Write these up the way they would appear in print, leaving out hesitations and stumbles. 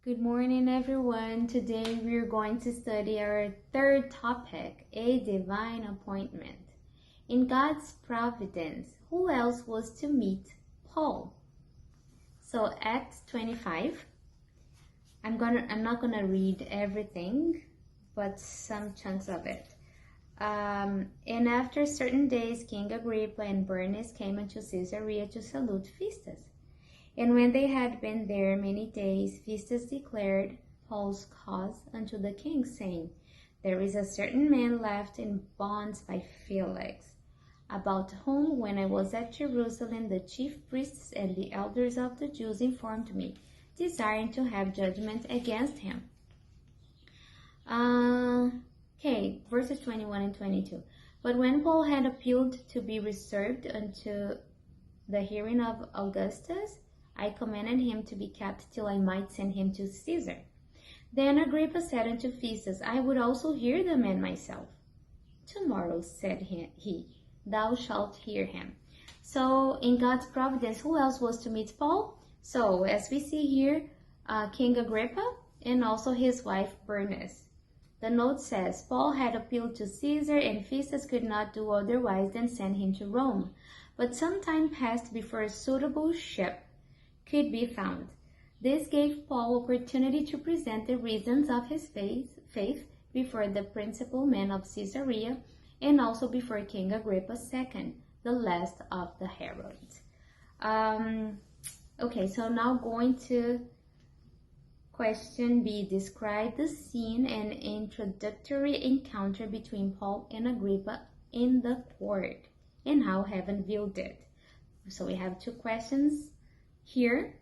Good morning, everyone. Today we're going to study our third topic, a divine appointment. In God's providence, who else was to meet Paul? So Acts 25. I'm not gonna read everything, but some chunks of it. And after certain days, King Agrippa and Bernice came unto Caesarea to salute Festus. And when they had been there many days, Festus declared Paul's cause unto the king, saying, There is a certain man left in bonds by Felix, about whom, when I was at Jerusalem, the chief priests and the elders of the Jews informed me, desiring to have judgment against him. Verses 21 and 22. But when Paul had appealed to be reserved unto the hearing of Augustus, I commanded him to be kept till I might send him to Caesar. Then Agrippa said unto Festus, I would also hear the man myself. Tomorrow, said he, thou shalt hear him. So in God's providence, who else was to meet Paul? So as we see here, King Agrippa and also his wife Bernice. The note says, Paul had appealed to Caesar, and Festus could not do otherwise than send him to Rome. But some time passed before a suitable ship could be found. This gave Paul opportunity to present the reasons of his faith before the principal men of Caesarea and also before King Agrippa II, the last of the heralds. So now going to question B. Describe the scene and introductory encounter between Paul and Agrippa in the court and how heaven viewed it. So we have two questions here.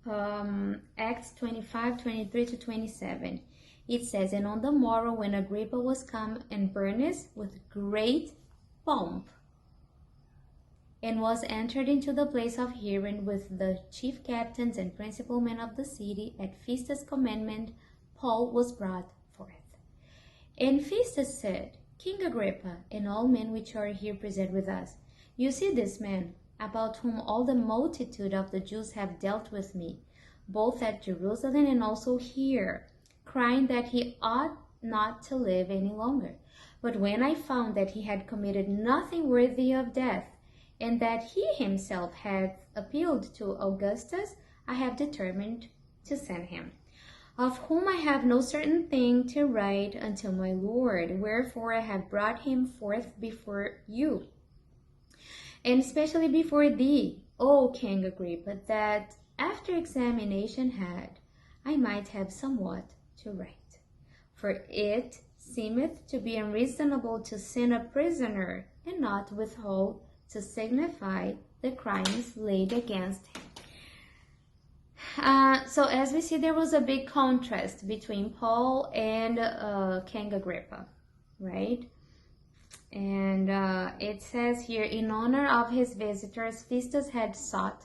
Acts 25, 23 to 27. It says, And on the morrow when Agrippa was come, and Bernice with great pomp, and was entered into the place of hearing with the chief captains and principal men of the city, at Festus' commandment, Paul was brought forth. And Festus said, King Agrippa, and all men which are here present with us, you see this man, about whom all the multitude of the Jews have dealt with me, both at Jerusalem and also here, crying that he ought not to live any longer. But when I found that he had committed nothing worthy of death, and that he himself had appealed to Augustus, I have determined to send him, of whom I have no certain thing to write unto my Lord, wherefore I have brought him forth before you, and especially before thee, O King Agrippa, that after examination had, I might have somewhat to write. For it seemeth to be unreasonable to send a prisoner, and not withhold to signify the crimes laid against him. So as we see, there was a big contrast between Paul and King Agrippa, right? And it says here, in honor of his visitors, Festus had sought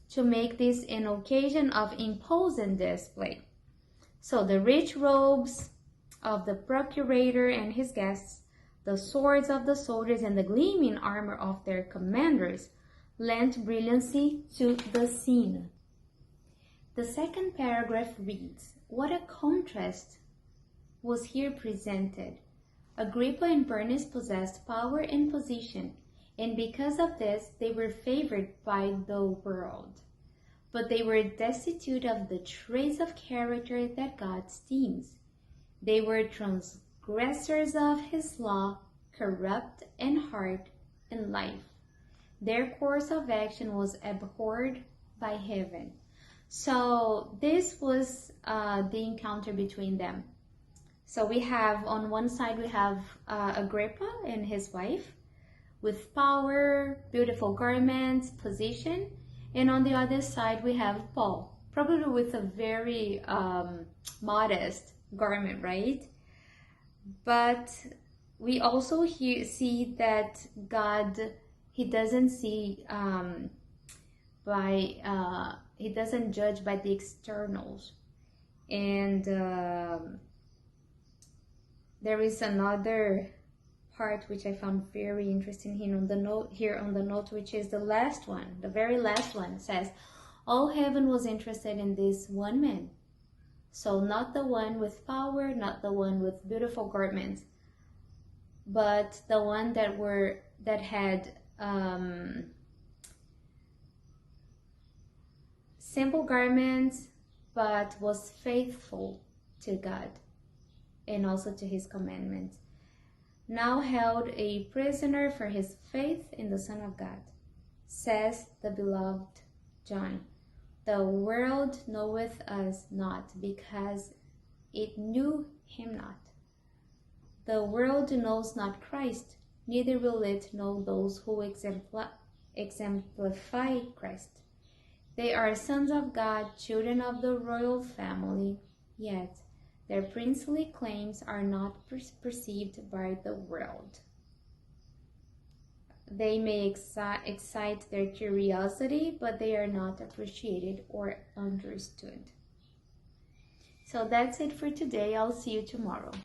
to make this an occasion of imposing display. So the rich robes of the procurator and his guests, the swords of the soldiers, and the gleaming armor of their commanders lent brilliancy to the scene. The second paragraph reads, what a contrast was here presented. Agrippa and Bernice possessed power and position, and because of this, they were favored by the world. But they were destitute of the traits of character that God esteems. They were transgressors of his law, corrupt in heart and life. Their course of action was abhorred by heaven. So this was the encounter between them. So we have, on one side, we have Agrippa and his wife with power, beautiful garments, position. And on the other side, we have Paul, probably with a very modest garment, right? But we also see that God, he doesn't see he doesn't judge by the externals. And there is another part which I found very interesting here on the note, which is the last one, the very last one. It says, All heaven was interested in this one man. So not the one with power, not the one with beautiful garments, but the one that had simple garments, but was faithful to God and also to his commandments. Now held a prisoner for his faith in the Son of God, says the beloved John. The world knoweth us not, because it knew him not. The world knows not Christ, neither will it know those who exemplify Christ. They are sons of God, children of the royal family, yet their princely claims are not perceived by the world. They may excite their curiosity, but they are not appreciated or understood. So that's it for today. I'll see you tomorrow.